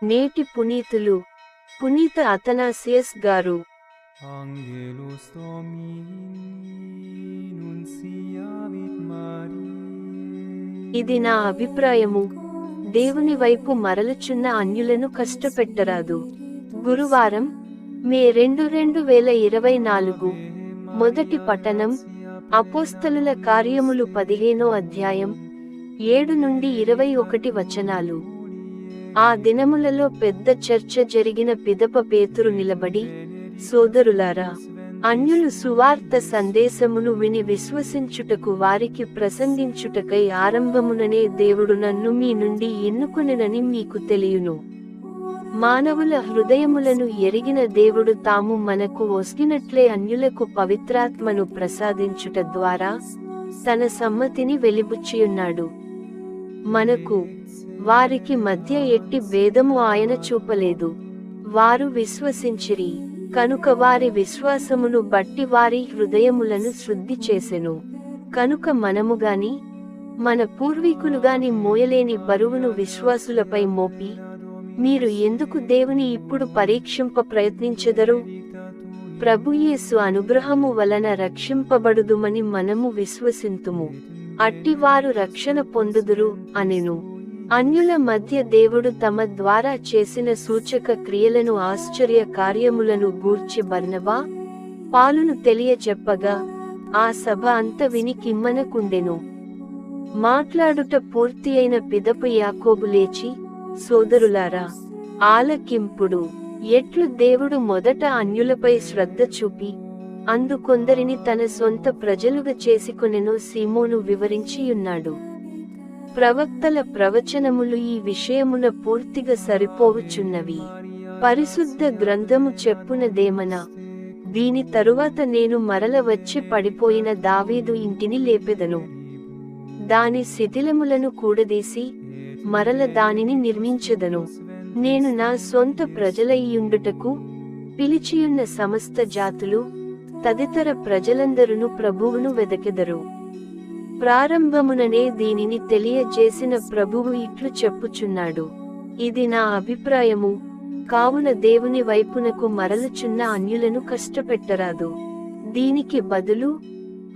నేటి పునీతులు పునీత అతనాసియస్ గారు. Angelus Domini nunciavit Mariae. ఇది నా అభిప్రాయము. దేవుని వైపు మరలుచున్న అన్యులను కష్టపెట్టరాదు. గురువారం, మే 2, 2024. మొదటి పఠనం అపోస్తలుల కార్యములు 15వ అధ్యాయం 7 నుండి 21 వచనాలు. ఆ దినములలో పెద్ద చర్చ జరిగిన పిదప పేతురు నిలబడి, సోదరులారా, అన్యులు సువార్త సందేశమును విని విశ్వసించుటకు వారికి ప్రసంగించుటకై ఆరంభముననే దేవుడు నన్ను మీ నుండి ఎన్నుకొనెనని మీకు తెలియును. మానవుల హృదయములను ఎరిగిన దేవుడు తాము మనకు ఒస్గినట్లే అన్యులకు పవిత్రాత్మను ప్రసాదించుట ద్వారా తన సమ్మతిని వెలిబుచ్చియున్నాడు. మనకు వారికి మధ్య ఎట్టి భేదము ఆయన చూపలేదు. వారు విశ్వసించిరి, కనుక వారి విశ్వాసమును బట్టి వారి హృదయములను శుద్ధి చేసెను. కనుక మనముగాని మన పూర్వీకులుగాని మోయలేని బరువును విశ్వాసులపై మోపి, మీరు ఎందుకు దేవుని ఇప్పుడు పరీక్షింప ప్రయత్నించెదరు? ప్రభుయేసు అనుగ్రహము వలన రక్షింపబడుదుమని మనము విశ్వసింతుము. అట్టివారు రక్షణ పొందుదురు అనెను. అన్యుల మధ్య దేవుడు తమ ద్వారా చేసిన సూచక క్రియలను ఆశ్చర్య కార్యములను గూర్చి బర్నబా, పౌలును తెలియచెప్పగా, ఆ సభ అంత విని కిమ్మనకుండెను. మాట్లాడుట పూర్తి అయిన పిదప యాకోబు లేచి, సోదరులారా, ఆలకింపుడు. ఎట్లు దేవుడు మొదట అన్యులపై శ్రద్ధ చూపి, అందుకొందరిని తన సొంత ప్రజలుగా చేసుకొనెనో సీమోను వివరించియున్నాడు. ప్రవక్తల ప్రవచనములు ఈ విషయమున పూర్తిగా సరిపోవుచున్నవి. పరిశుద్ధ గ్రంథము చెప్పునదేమనా, దీని తరువాత నేను మరల వచ్చి పడిపోయిన దావీదు ఇంటిని లేపెదను, దాని శిథిలములను కూడదీసి మరల దానిని నిర్మించెదను. నేను నా సొంత ప్రజలయ్యుండుటకు పిలిచియున్న సమస్త జాతులు తదితర ప్రజలందరును ప్రభువును వెదకెదరు. ప్రారంభముననే దీనిని తెలియజేసిన ప్రభువు ఇట్లు చెప్పుచున్నాడు, ఇది నా అభిప్రాయము. కావున దేవుని వైపునకు మరలుచున్న అన్యులను కష్టపెట్టరాదు. దీనికి బదులు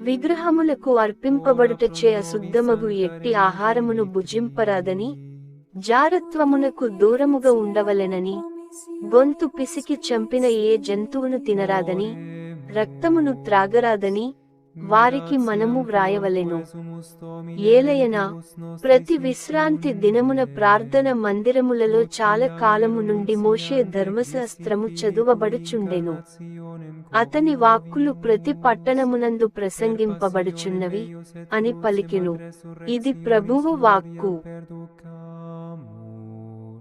విగ్రహములకు అర్పింపబడుటచే అశుద్ధమగు ఎట్టి ఆహారమును భుజింపరాదని, జారత్వమునకు దూరముగా ఉండవలెనని, గొంతు పిసికి చంపిన ఏ జంతువును తినరాదని, రక్తమును త్రాగరాదని వారికి మనము వ్రాయవలెను. ఏలయనా, ప్రతి విశ్రాంతి దినమున ప్రార్థన మందిరములలో చాలా కాలము నుండి మోషే ధర్మశాస్త్రము చదువబడుచుండెను. అతని వాక్కులు ప్రతి పట్టణమునందు ప్రసంగింపబడుచున్నవి అని పలికెను. ఇది ప్రభువు వాక్కు.